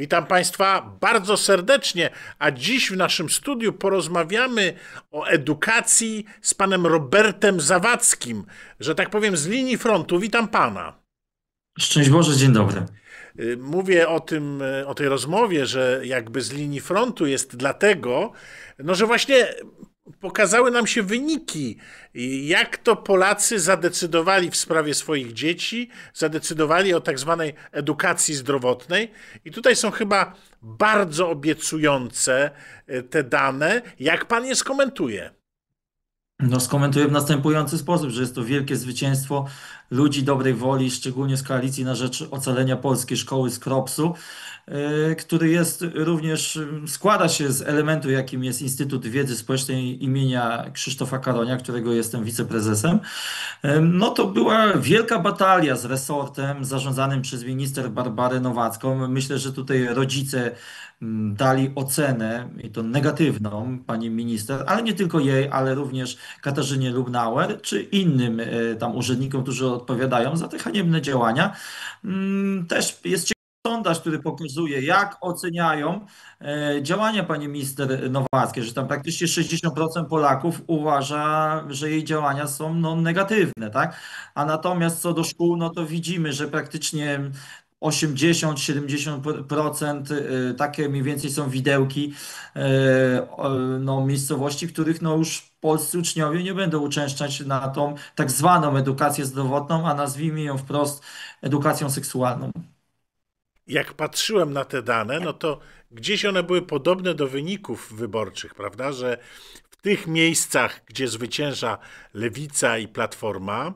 Witam Państwa bardzo serdecznie, a dziś w naszym studiu porozmawiamy o edukacji z panem Robertem Zawadzkim, że tak powiem z linii frontu. Witam pana. Szczęść Boże, dzień dobry. Mówię o tym, o tej rozmowie, że jakby z linii frontu jest dlatego, no że właśnie pokazały nam się wyniki, jak to Polacy zadecydowali w sprawie swoich dzieci, zadecydowali o tak zwanej edukacji zdrowotnej. I tutaj są chyba bardzo obiecujące te dane. Jak pan je skomentuje? No, skomentuję w następujący sposób, że jest to wielkie zwycięstwo ludzi dobrej woli, szczególnie z Koalicji na rzecz Ocalenia Polskiej Szkoły z Kropsu, który jest również, składa się z elementu, jakim jest Instytut Wiedzy Społecznej imienia Krzysztofa Karonia, którego jestem wiceprezesem. No to była wielka batalia z resortem zarządzanym przez minister Barbarę Nowacką. Myślę, że tutaj rodzice dali ocenę, i to negatywną, pani minister, ale nie tylko jej, ale również Katarzynie Lubnauer, czy innym tam urzędnikom, którzy odpowiadają za te haniebne działania. Też jest ciekawy sondaż, który pokazuje, jak oceniają działania pani minister Nowackiej, że tam praktycznie 60% Polaków uważa, że jej działania są no, negatywne, tak? A natomiast co do szkół, no to widzimy, że praktycznie 80-70% takie mniej więcej są widełki no, miejscowości, w których no, już polscy uczniowie nie będą uczęszczać na tą tak zwaną edukację zdrowotną, a nazwijmy ją wprost edukacją seksualną. Jak patrzyłem na te dane, no to gdzieś one były podobne do wyników wyborczych, prawda? Że w tych miejscach, gdzie zwycięża Lewica i Platforma,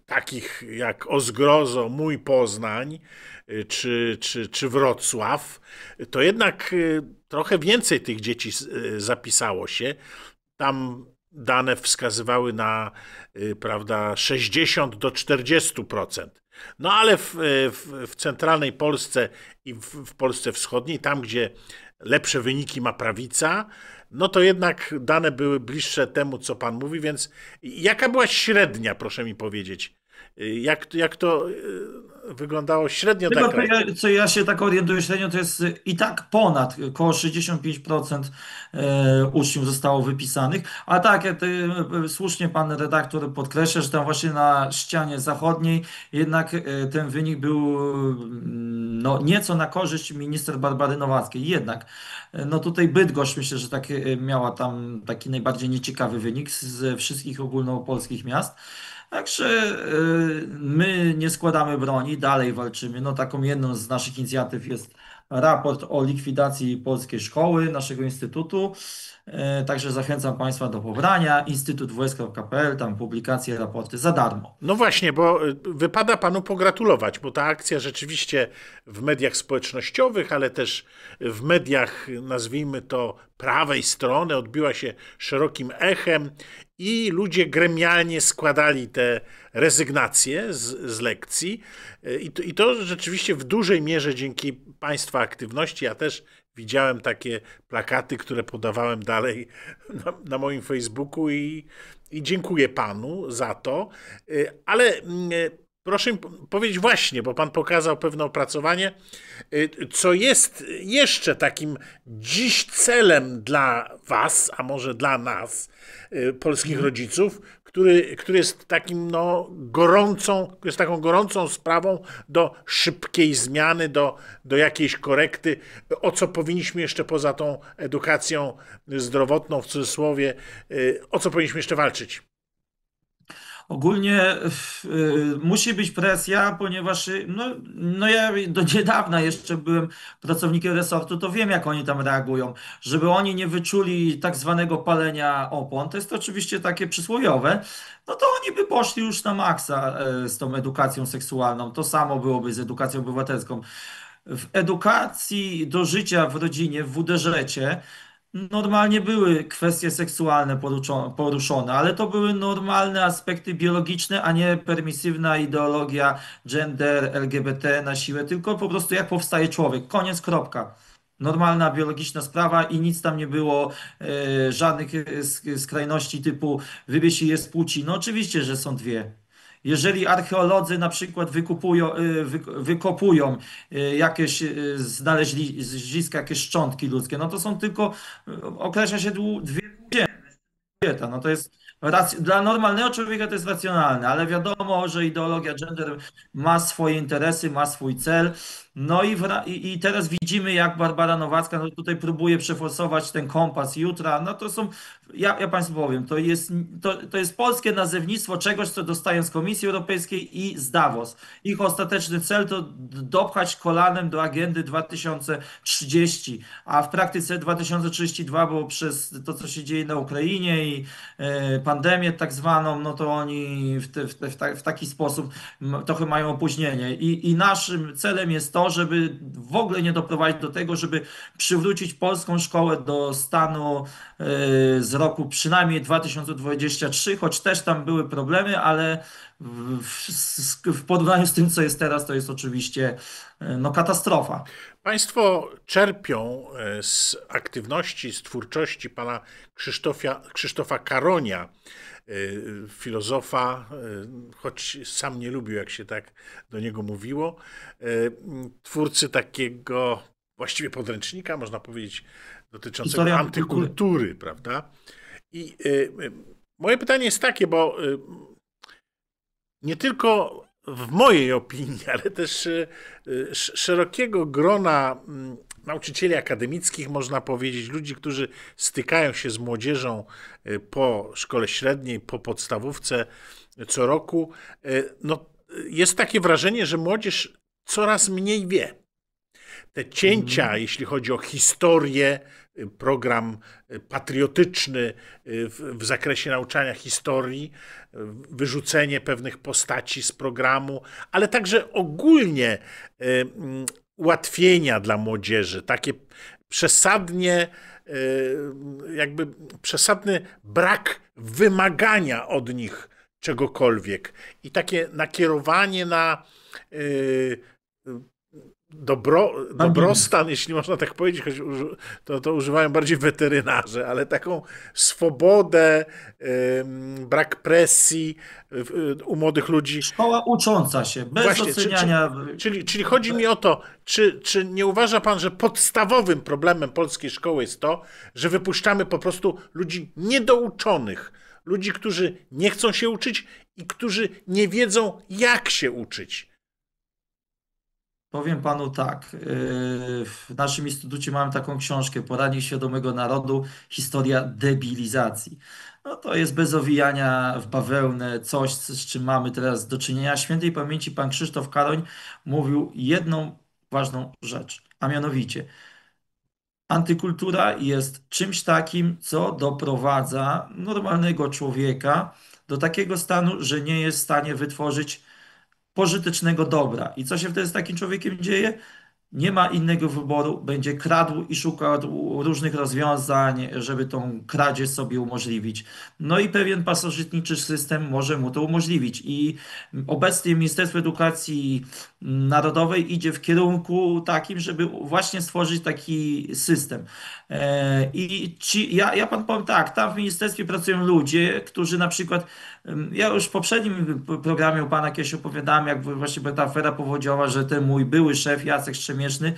takich jak o zgrozo mój Poznań czy Wrocław, to jednak trochę więcej tych dzieci zapisało się. Tam dane wskazywały na, prawda, 60 do 40%. No ale w centralnej Polsce i w Polsce wschodniej, tam gdzie lepsze wyniki ma prawica, no to jednak dane były bliższe temu, co pan mówi, więc jaka była średnia, proszę mi powiedzieć? Jak to wyglądało średnio Tego, taka? co ja się tak orientuję średnio, to jest i tak ponad, około 65% uczniów zostało wypisanych. A tak, słusznie pan redaktor podkreśla, że tam właśnie na ścianie zachodniej jednak ten wynik był no, nieco na korzyść minister Barbary Nowackiej. Jednak no tutaj Bydgoszcz myślę, że tak, miała tam taki najbardziej nieciekawy wynik ze wszystkich ogólnopolskich miast. Także my nie składamy broni, dalej walczymy. No, taką jedną z naszych inicjatyw jest raport o likwidacji polskiej szkoły, naszego instytutu. Także zachęcam Państwa do pobrania. instytutws.pl, tam publikacje, raporty za darmo. No właśnie, bo wypada panu pogratulować, bo ta akcja rzeczywiście w mediach społecznościowych, ale też w mediach, nazwijmy to, prawej strony, odbiła się szerokim echem i ludzie gremialnie składali te rezygnacje z lekcji. I to rzeczywiście w dużej mierze dzięki państwa aktywności. Ja też widziałem takie plakaty, które podawałem dalej na moim Facebooku i dziękuję panu za to. Ale proszę mi powiedzieć właśnie, bo pan pokazał pewne opracowanie, co jest jeszcze takim dziś celem dla was, a może dla nas, polskich rodziców, który jest takim no, jest taką gorącą sprawą do szybkiej zmiany, do jakiejś korekty, o co powinniśmy jeszcze poza tą edukacją zdrowotną w cudzysłowie, o co powinniśmy jeszcze walczyć. Ogólnie musi być presja, ponieważ no ja do niedawna jeszcze byłem pracownikiem resortu, to wiem jak oni tam reagują. Żeby oni nie wyczuli tak zwanego palenia opon, to jest to oczywiście takie przysłowiowe, no to oni by poszli już na maksa z tą edukacją seksualną. To samo byłoby z edukacją obywatelską. W edukacji do życia w rodzinie, w WDŻ-cie, normalnie były kwestie seksualne poruszone, ale to były normalne aspekty biologiczne, a nie permisywna ideologia gender, LGBT na siłę, tylko po prostu jak powstaje człowiek. Koniec, kropka. Normalna biologiczna sprawa i nic tam nie było, żadnych skrajności typu wybierz je z płci. No oczywiście, że są dwie. Jeżeli archeolodzy na przykład wykopują jakieś znaleziska, jakieś szczątki ludzkie, no to są tylko, określa się dwie kobieta. No to jest dla normalnego człowieka to jest racjonalne, ale wiadomo, że ideologia gender ma swoje interesy, ma swój cel. No i teraz widzimy, jak Barbara Nowacka no tutaj próbuje przeforsować ten kompas jutra. No to są, ja Państwu powiem, to jest polskie nazewnictwo czegoś, co dostają z Komisji Europejskiej i z Davos. Ich ostateczny cel to dopchać kolanem do agendy 2030, a w praktyce 2032, bo przez to, co się dzieje na Ukrainie i pandemię tak zwaną, no to oni w taki sposób trochę mają opóźnienie. I naszym celem jest to, żeby w ogóle nie doprowadzić do tego, żeby przywrócić polską szkołę do stanu z roku przynajmniej 2023, choć też tam były problemy, ale w porównaniu z tym, co jest teraz, to jest oczywiście no, katastrofa. Państwo czerpią z aktywności, z twórczości pana Krzysztofa Karonia, filozofa, choć sam nie lubił, jak się tak do niego mówiło, twórcy takiego właściwie podręcznika, można powiedzieć, dotyczącego Historia antykultury, prawda? I moje pytanie jest takie, bo nie tylko w mojej opinii, ale też szerokiego grona nauczycieli akademickich, można powiedzieć, ludzi, którzy stykają się z młodzieżą po szkole średniej, po podstawówce co roku, no, jest takie wrażenie, że młodzież coraz mniej wie. Te cięcia, jeśli chodzi o historię, program patriotyczny w zakresie nauczania historii, wyrzucenie pewnych postaci z programu, ale także ogólnie ułatwienia dla młodzieży, takie przesadnie, jakby przesadny brak wymagania od nich czegokolwiek i takie nakierowanie na dobrostan, jeśli można tak powiedzieć, choć to używają bardziej weterynarze, ale taką swobodę, brak presji u młodych ludzi. Szkoła ucząca się, bez Właśnie, oceniania. Czyli chodzi mi o to, czy nie uważa pan, że podstawowym problemem polskiej szkoły jest to, że wypuszczamy po prostu ludzi niedouczonych, ludzi, którzy nie chcą się uczyć i którzy nie wiedzą, jak się uczyć? Powiem panu tak, w naszym instytucie mamy taką książkę Poradnik Świadomego Narodu, historia debilizacji. No to jest bez owijania w bawełnę coś, z czym mamy teraz do czynienia. Świętej pamięci pan Krzysztof Karoń mówił jedną ważną rzecz, a mianowicie antykultura jest czymś takim, co doprowadza normalnego człowieka do takiego stanu, że nie jest w stanie wytworzyć pożytecznego dobra. I co się wtedy z takim człowiekiem dzieje? Nie ma innego wyboru, będzie kradł i szukał różnych rozwiązań, żeby tą kradzież sobie umożliwić. No i pewien pasożytniczy system może mu to umożliwić. I obecnie Ministerstwo Edukacji Narodowej idzie w kierunku takim, żeby właśnie stworzyć taki system. Ja pan powiem tak, tam w ministerstwie pracują ludzie, którzy na przykład, ja już w poprzednim programie u pana kiedyś opowiadałem, jak właśnie była ta afera powodziowa, że ten mój były szef Jacek Strzemieszny,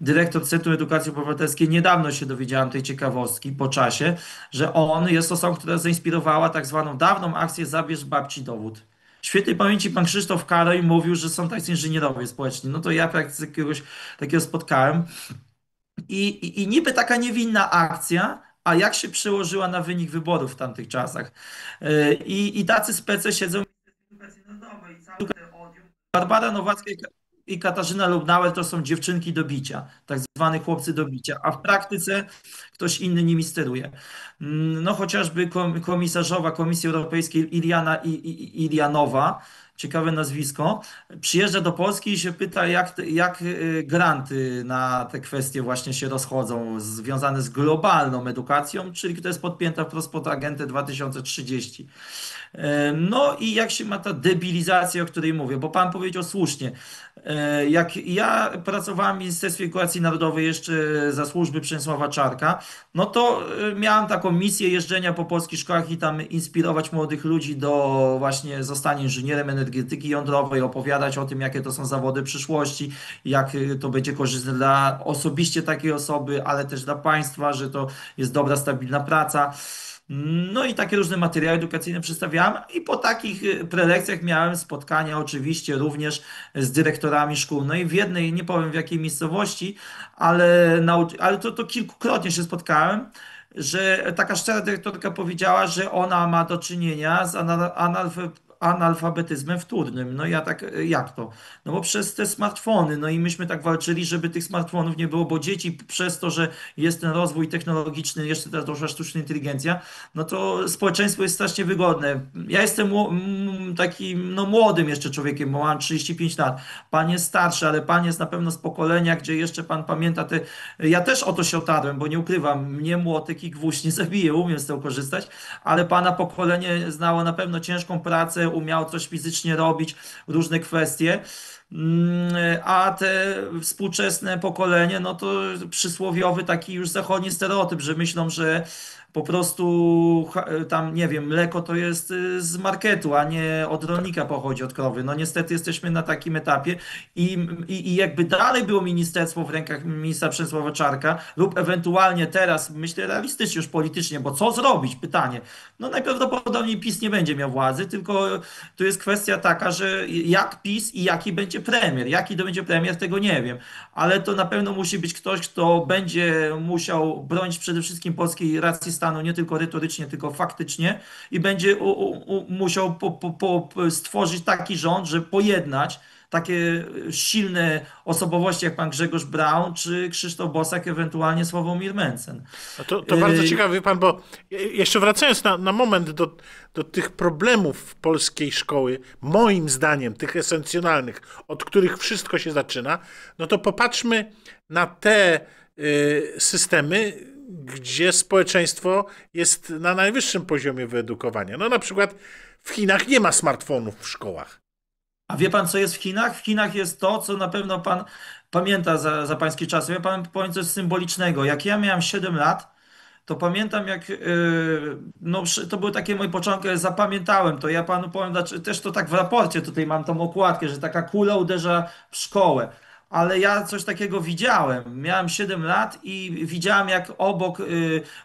dyrektor Centrum Edukacji Obywatelskiej, niedawno się dowiedziałem tej ciekawostki po czasie, że on jest osobą, która zainspirowała tak zwaną dawną akcję Zabierz babci dowód. Świętej pamięci pan Krzysztof Karoń mówił, że są tacy inżynierowie społeczni. No to ja praktycznie jakiegoś takiego spotkałem. I niby taka niewinna akcja, a jak się przełożyła na wynik wyborów w tamtych czasach. I tacy spece siedzą w edukacji narodowej. Barbara Nowacka i Katarzyna Lubnauer to są dziewczynki do bicia, tak zwane chłopcy do bicia, a w praktyce ktoś inny nimi steruje. No chociażby komisarzowa Komisji Europejskiej Ilianowa, ciekawe nazwisko, przyjeżdża do Polski i się pyta, jak granty na te kwestie właśnie się rozchodzą, związane z globalną edukacją, czyli która jest podpięta wprost pod agendę 2030. No i jak się ma ta debilizacja, o której mówię, bo pan powiedział słusznie, Jak ja pracowałem w Ministerstwie Edukacji Narodowej jeszcze za służby Przemysława Czarka, no to miałem taką misję jeżdżenia po polskich szkołach i tam inspirować młodych ludzi do właśnie zostania inżynierem energetyki jądrowej, opowiadać o tym, jakie to są zawody przyszłości, jak to będzie korzystne dla osobiście takiej osoby, ale też dla państwa, że to jest dobra, stabilna praca. No i takie różne materiały edukacyjne przedstawiałem i po takich prelekcjach miałem spotkania oczywiście również z dyrektorami szkół. No i w jednej, nie powiem w jakiej miejscowości, ale to kilkukrotnie się spotkałem, że taka szczera dyrektorka powiedziała, że ona ma do czynienia z analfabetyzmem wtórnym. No ja tak, jak to? No bo przez te smartfony, no i myśmy tak walczyli, żeby tych smartfonów nie było, bo dzieci przez to, że jest ten rozwój technologiczny, jeszcze teraz doszła sztuczna inteligencja, no to społeczeństwo jest strasznie wygodne. Ja jestem takim, no młodym jeszcze człowiekiem, bo mam 35 lat. Pan jest starszy, ale pan jest na pewno z pokolenia, gdzie jeszcze pan pamięta te... Ja też o to się otarłem, bo nie ukrywam, mnie młotek i gwóźdź nie zabije, umiem z tego korzystać, ale pana pokolenie znało na pewno ciężką pracę, umiało coś fizycznie robić, różne kwestie. A te współczesne pokolenie, no to przysłowiowy taki już zachodni stereotyp, że myślą, że po prostu tam, nie wiem, mleko to jest z marketu, a nie od rolnika pochodzi, od krowy. No niestety jesteśmy na takim etapie i jakby dalej było ministerstwo w rękach ministra Przemysława Czarka lub ewentualnie teraz, myślę realistycznie już politycznie, bo co zrobić? Pytanie. No najprawdopodobniej PiS nie będzie miał władzy, tylko tu jest kwestia taka, że jak PiS i jaki będzie premier. Jaki to będzie premier, tego nie wiem. Ale to na pewno musi być ktoś, kto będzie musiał bronić przede wszystkim polskiej racji stanu, nie tylko retorycznie, tylko faktycznie i będzie musiał stworzyć taki rząd, że pojednać takie silne osobowości jak pan Grzegorz Braun czy Krzysztof Bosak, ewentualnie Sławomir Mencen. No to bardzo ciekawy wie pan, bo jeszcze wracając na moment do tych problemów polskiej szkoły, moim zdaniem tych esencjonalnych, od których wszystko się zaczyna, no to popatrzmy na te systemy, gdzie społeczeństwo jest na najwyższym poziomie wyedukowania. No na przykład w Chinach nie ma smartfonów w szkołach. A wie pan, co jest w Chinach? W Chinach jest to, co na pewno pan pamięta za pańskie czasy. Ja pan powiem coś symbolicznego. Jak ja miałem 7 lat, to pamiętam jak, no to były takie moje początki, zapamiętałem to. Ja panu powiem, też to tak w raporcie tutaj mam tą okładkę, że taka kula uderza w szkołę. Ale ja coś takiego widziałem. Miałem 7 lat i widziałem, jak obok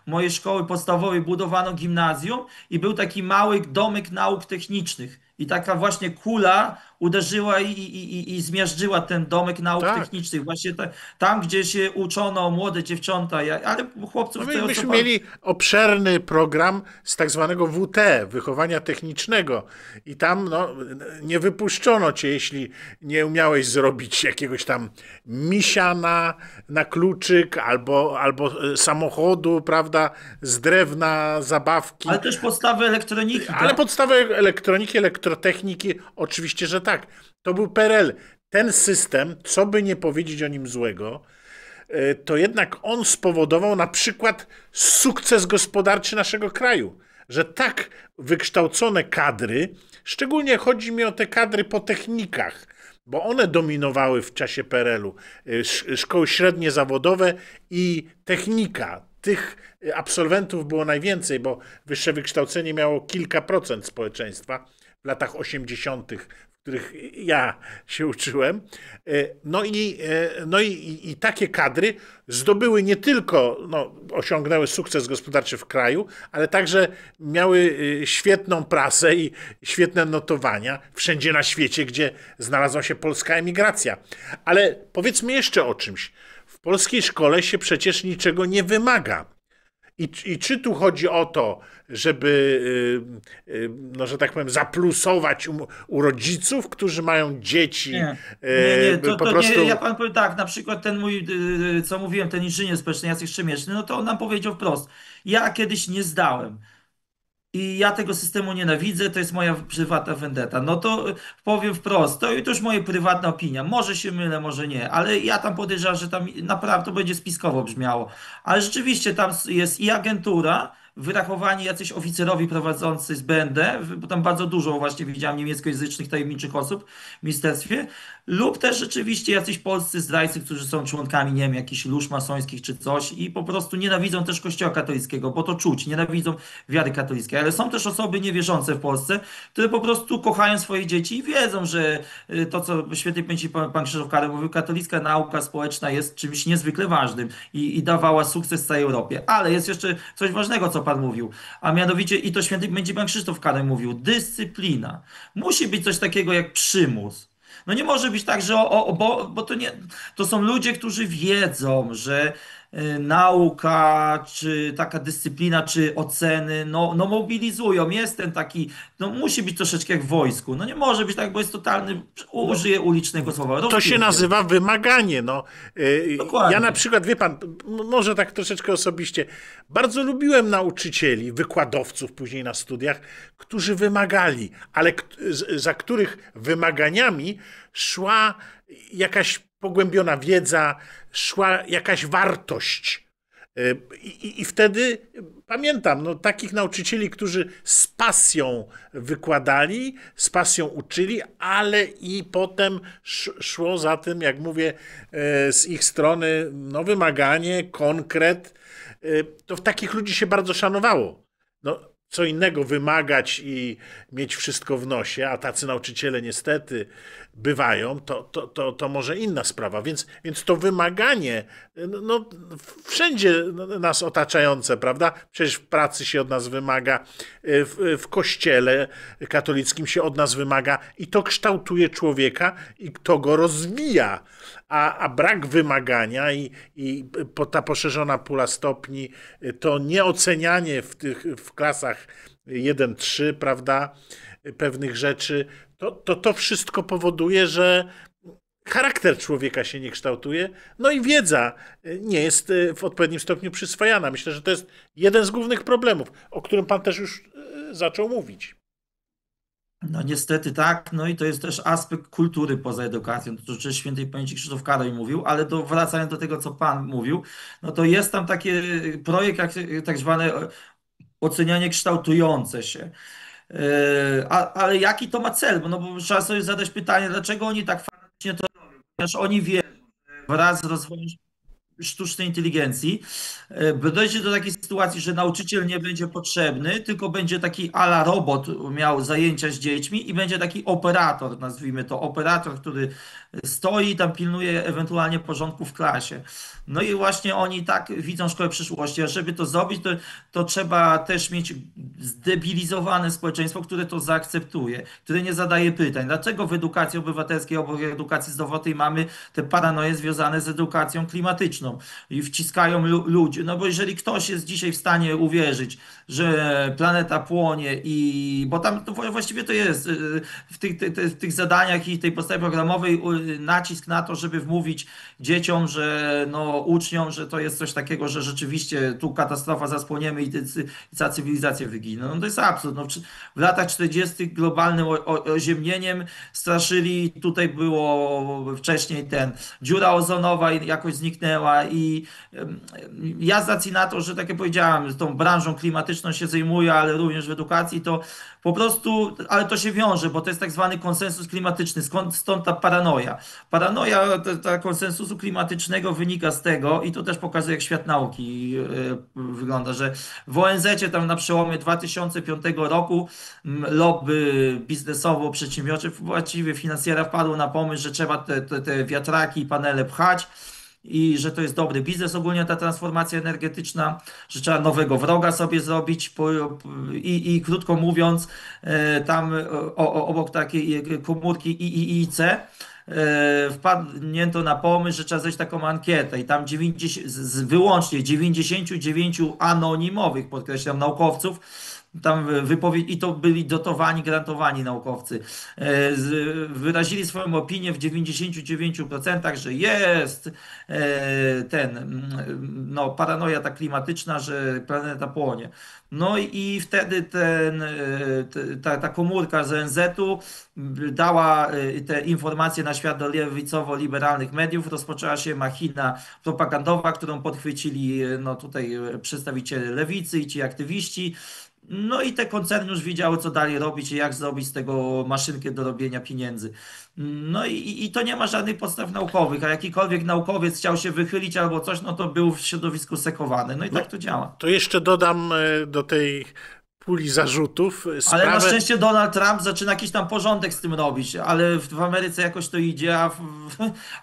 mojej szkoły podstawowej budowano gimnazjum i był taki mały domek nauk technicznych. I taka właśnie kula uderzyła i zmiażdżyła ten domek nauk Tak. technicznych. Właśnie tam, gdzie się uczono młode dziewczęta, ale No chłopców tego, co myśmy pan... mieli obszerny program z tak zwanego WT, wychowania technicznego. I tam no, nie wypuszczono cię, jeśli nie umiałeś zrobić jakiegoś tam misia na kluczyk albo samochodu, prawda, z drewna, Ale zabawki. też podstawy elektroniki, Ale tak? podstawy elektroniki, elektrotechniki, oczywiście, że tak. To był PRL. Ten system, co by nie powiedzieć o nim złego, to jednak on spowodował na przykład sukces gospodarczy naszego kraju. Że tak wykształcone kadry, szczególnie chodzi mi o te kadry po technikach, bo one dominowały w czasie PRL-u. Szkoły średnie zawodowe i technika. Tych absolwentów było najwięcej, bo wyższe wykształcenie miało kilka procent społeczeństwa w latach 80., w których ja się uczyłem. No i takie kadry zdobyły nie tylko, no, osiągnęły sukces gospodarczy w kraju, ale także miały świetną prasę i świetne notowania wszędzie na świecie, gdzie znalazła się polska emigracja. Ale powiedzmy jeszcze o czymś. W polskiej szkole się przecież niczego nie wymaga. I czy tu chodzi o to, żeby, no, że tak powiem, zaplusować u rodziców, którzy mają dzieci, Nie, po to nie, prostu. ja pan powiem tak, na przykład ten mój, co mówiłem, ten inżynier społeczny Jacek Strzemieczny, no to on nam powiedział wprost, ja kiedyś nie zdałem. I ja tego systemu nienawidzę, to jest moja prywatna vendetta. No to powiem wprost, to już moja prywatna opinia. Może się mylę, może nie, ale ja tam podejrzewam, że tam naprawdę to będzie spiskowo brzmiało. Ale rzeczywiście tam jest i agentura, wyrachowani jacyś oficerowie prowadzący z BND, bo tam bardzo dużo właśnie widziałem niemieckojęzycznych tajemniczych osób w ministerstwie, lub też rzeczywiście jacyś polscy zdrajcy, którzy są członkami, nie wiem, jakichś lóż masońskich czy coś i po prostu nienawidzą też Kościoła katolickiego, bo to czuć, nienawidzą wiary katolickiej. Ale są też osoby niewierzące w Polsce, które po prostu kochają swoje dzieci i wiedzą, że to, co świętej pamięci pan Krzysztof Kary mówił, katolicka nauka społeczna jest czymś niezwykle ważnym i dawała sukces całej Europie. Ale jest jeszcze coś ważnego, co pan mówił, a mianowicie, i to świętej pamięci pan Krzysztof Kary mówił, dyscyplina. Musi być coś takiego jak przymus. No nie może być tak, że bo to nie, to są ludzie, którzy wiedzą, że nauka, czy taka dyscyplina, czy oceny, no mobilizują. Jest ten taki, no musi być troszeczkę jak w wojsku. No nie może być tak, bo jest totalny, użyję ulicznego słowa, To się rozpięcie. nazywa wymaganie. No. Ja na Dokładnie. przykład, wie pan, może tak troszeczkę osobiście, bardzo lubiłem nauczycieli, wykładowców później na studiach, którzy wymagali, ale za których wymaganiami szła jakaś pogłębiona wiedza, szła jakaś wartość. I wtedy pamiętam, no, takich nauczycieli, którzy z pasją wykładali, z pasją uczyli, ale i potem szło za tym, jak mówię, z ich strony no, wymaganie, konkret. To w takich ludzi się bardzo szanowało. No, co innego wymagać i mieć wszystko w nosie, a tacy nauczyciele niestety bywają, to może inna sprawa. Więc to wymaganie, no, wszędzie nas otaczające, prawda? Przecież w pracy się od nas wymaga, w kościele katolickim się od nas wymaga i to kształtuje człowieka i to go rozwija. A brak wymagania ta poszerzona pula stopni, to nieocenianie w klasach 1-3, prawda, pewnych rzeczy, to wszystko powoduje, że charakter człowieka się nie kształtuje, no i wiedza nie jest w odpowiednim stopniu przyswajana. Myślę, że to jest jeden z głównych problemów, o którym pan też już zaczął mówić. No niestety tak, no i to jest też aspekt kultury poza edukacją, to też świętej pamięci Krzysztof Karoń mówił, ale wracając do tego, co pan mówił, no to jest tam taki projekt, jak tak zwane ocenianie kształtujące się. Ale jaki to ma cel? No bo trzeba sobie zadać pytanie, dlaczego oni tak faktycznie to robią? Ponieważ oni wierzą, że wraz z rozwojem sztucznej inteligencji, dojdzie do takiej sytuacji, że nauczyciel nie będzie potrzebny, tylko będzie taki ala robot miał zajęcia z dziećmi i będzie taki operator, nazwijmy to, operator, który stoi i tam pilnuje ewentualnie porządku w klasie. No i właśnie oni tak widzą szkołę przyszłości, a żeby to zrobić, to trzeba też mieć zdebilizowane społeczeństwo, które to zaakceptuje, które nie zadaje pytań. Dlaczego w edukacji obywatelskiej obok edukacji zdrowotnej mamy te paranoje związane z edukacją klimatyczną i wciskają ludzi? No bo jeżeli ktoś jest dzisiaj w stanie uwierzyć, że planeta płonie bo tam właściwie to jest w tych zadaniach i tej podstawie programoej nacisk na to, żeby wmówić dzieciom, że no uczniom, że to jest coś takiego, że rzeczywiście tu katastrofa, zaspłoniemy i cała cywilizacja wyginie. No to jest absurd. No, w latach 40. globalnym oziemnieniem straszyli, tutaj było wcześniej dziura ozonowa jakoś zniknęła i ja z racji na to, że tak jak powiedziałem, z tą branżą klimatyczną się zajmuję, ale również w edukacji, to po prostu, ale to się wiąże, bo to jest tak zwany konsensus klimatyczny, stąd ta paranoja. Paranoja konsensusu klimatycznego wynika z tego, i to też pokazuje, jak świat nauki wygląda, że w ONZ-cie tam na przełomie 2005 roku lobby biznesowo-przedsiębiorcze, właściwie finansjera wpadło na pomysł, że trzeba te wiatraki i panele pchać i że to jest dobry biznes ogólnie ta transformacja energetyczna, że trzeba nowego wroga sobie zrobić i krótko mówiąc tam obok takiej komórki IIIC wpadnięto na pomysł, że trzeba zrobić taką ankietę i tam wyłącznie 99 anonimowych, podkreślam, naukowców tam wypowiedź, i to byli dotowani, grantowani naukowcy, wyrazili swoją opinię w 99%, że jest no, paranoja ta klimatyczna, że planeta płonie. No i wtedy ta komórka z ONZ-u dała te informacje na świat do lewicowo-liberalnych mediów. Rozpoczęła się machina propagandowa, którą podchwycili no, tutaj przedstawiciele lewicy i ci aktywiści. No i te koncerny już wiedziały, co dalej robić i jak zrobić z tego maszynkę do robienia pieniędzy. No i to nie ma żadnych podstaw naukowych, a jakikolwiek naukowiec chciał się wychylić albo coś, no to był w środowisku sekowany. No i No, tak to działa. to jeszcze dodam do tej puli zarzutów Ale na sprawę. szczęście Donald Trump zaczyna jakiś tam porządek z tym robić, ale w Ameryce jakoś to idzie,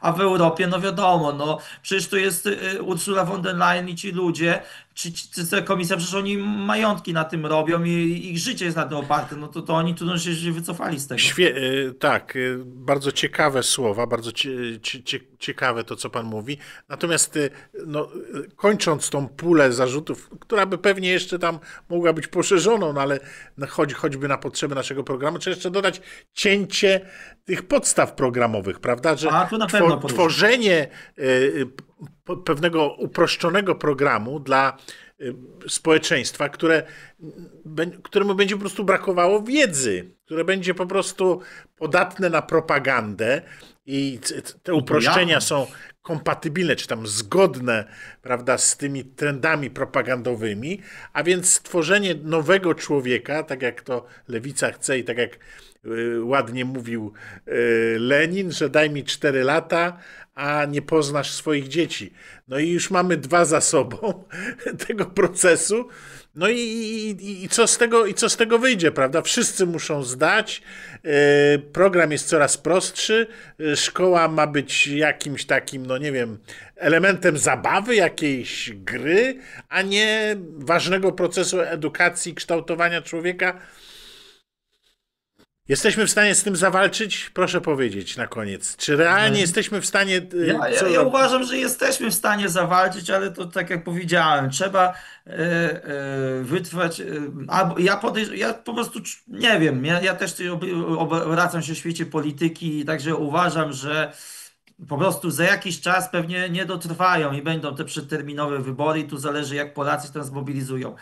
a w Europie, no wiadomo, no przecież to jest Ursula von der Leyen i ci ludzie, czy komisja, przecież oni majątki na tym robią i ich życie jest na tym oparte, no to oni tu się wycofali z tego. Tak, bardzo ciekawe słowa, bardzo ciekawe to, co pan mówi. Natomiast no, kończąc tą pulę zarzutów, która by pewnie jeszcze tam mogła być poszerzoną, no, ale choćby na potrzeby naszego programu, trzeba jeszcze dodać cięcie tych podstaw programowych, prawda? Że A tu na pewno tworzenie pewnego uproszczonego programu dla społeczeństwa, któremu będzie po prostu brakowało wiedzy, które będzie po prostu podatne na propagandę i te uproszczenia są kompatybilne, czy tam zgodne, prawda, z tymi trendami propagandowymi, a więc stworzenie nowego człowieka, tak jak to lewica chce i tak jak ładnie mówił Lenin, że daj mi 4 lata, a nie poznasz swoich dzieci. No i już mamy 2 za sobą tego procesu. No i co z tego wyjdzie, prawda? Wszyscy muszą zdać, program jest coraz prostszy, szkoła ma być jakimś takim, no nie wiem, elementem zabawy, jakiejś gry, a nie ważnego procesu edukacji, kształtowania człowieka. Jesteśmy w stanie z tym zawalczyć? Proszę powiedzieć na koniec. Czy realnie jesteśmy w stanie... Ja uważam, że jesteśmy w stanie zawalczyć, ale to tak jak powiedziałem, trzeba wytrwać. Albo ja po prostu nie wiem, ja też obracam się w świecie polityki, także uważam, że po prostu za jakiś czas pewnie nie dotrwają i będą te przedterminowe wybory i tu zależy, jak Polacy się tam zmobilizują.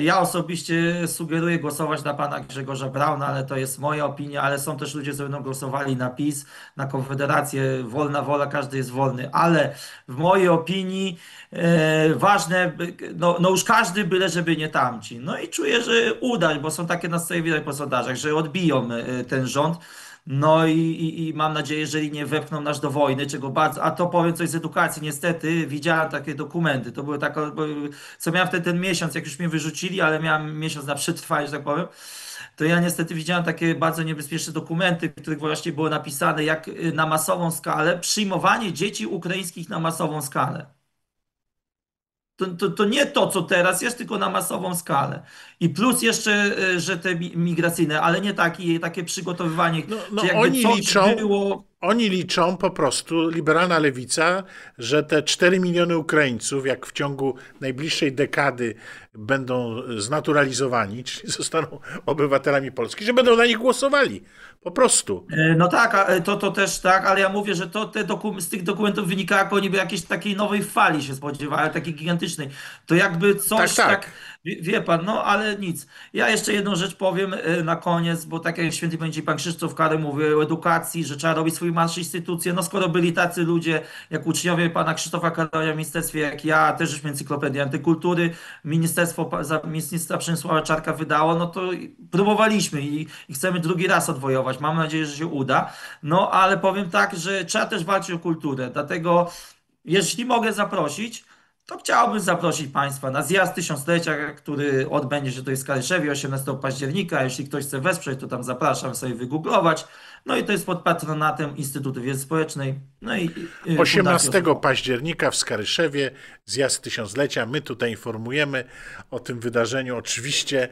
Ja osobiście sugeruję głosować na pana Grzegorza Brauna, ale to jest moja opinia, ale są też ludzie, którzy będą głosowali na PiS, na Konfederację, wolna wola, każdy jest wolny, ale w mojej opinii ważne, no już każdy, byle żeby nie tamci. No i czuję, że uda, bo są takie nastroje widać po sondażach, że odbiją ten rząd. No i mam nadzieję, jeżeli nie wepchną nas do wojny, czego bardzo. A to powiem coś z edukacji. Niestety widziałem takie dokumenty. To były takie, co miałem wtedy ten miesiąc, jak już mnie wyrzucili, ale miałem miesiąc na przetrwanie, że tak powiem. To ja niestety widziałem takie bardzo niebezpieczne dokumenty, w których właśnie było napisane, jak na masową skalę przyjmowanie dzieci ukraińskich na masową skalę. To nie to, co teraz jest, tylko na masową skalę. I plus jeszcze, że te migracyjne, ale nie takie przygotowywanie, czy jakby coś było... Oni liczą po prostu, liberalna lewica, że te 4 miliony Ukraińców, jak w ciągu najbliższej dekady będą znaturalizowani, czyli zostaną obywatelami Polski, że będą na nich głosowali. Po prostu. No tak, to też tak, ale ja mówię, że z tych dokumentów wynika, jak oni by jakiejś takiej nowej fali się spodziewali, takiej gigantycznej. To jakby coś tak. Wie pan, no ale nic. Ja jeszcze jedną rzecz powiem na koniec, bo tak jak święty będzie pan Krzysztof Kary mówił o edukacji, że trzeba robić swój marsz instytucje. No skoro byli tacy ludzie, jak uczniowie pana Krzysztofa Karonia w ministerstwie, jak ja, też żeśmy encyklopedię antykultury, ministra Przemysława Czarka wydało, no to próbowaliśmy i chcemy drugi raz odwojować. Mam nadzieję, że się uda. No ale powiem tak, że trzeba też walczyć o kulturę. Dlatego, jeśli mogę zaprosić, to chciałbym zaprosić Państwa na zjazd tysiąclecia, który odbędzie się tutaj w Skaryszewie 18 października. Jeśli ktoś chce wesprzeć, to tam zapraszam sobie wygooglować. No i to jest pod patronatem Instytutu Wiedzy Społecznej. No i 18 października w Skaryszewie zjazd tysiąclecia. My tutaj informujemy o tym wydarzeniu. Oczywiście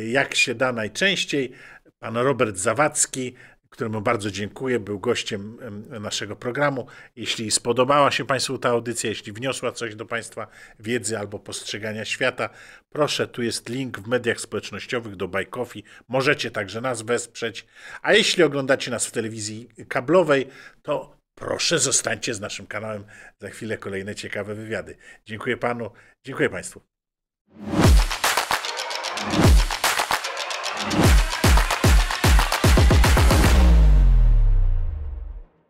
jak się da najczęściej. Pan Robert Zawadzki, któremu bardzo dziękuję, był gościem naszego programu. Jeśli spodobała się Państwu ta audycja, jeśli wniosła coś do Państwa wiedzy albo postrzegania świata, proszę, tu jest link w mediach społecznościowych do Buy Coffee. Możecie także nas wesprzeć. A jeśli oglądacie nas w telewizji kablowej, to proszę, zostańcie z naszym kanałem. Za chwilę kolejne ciekawe wywiady. Dziękuję Panu, dziękuję Państwu.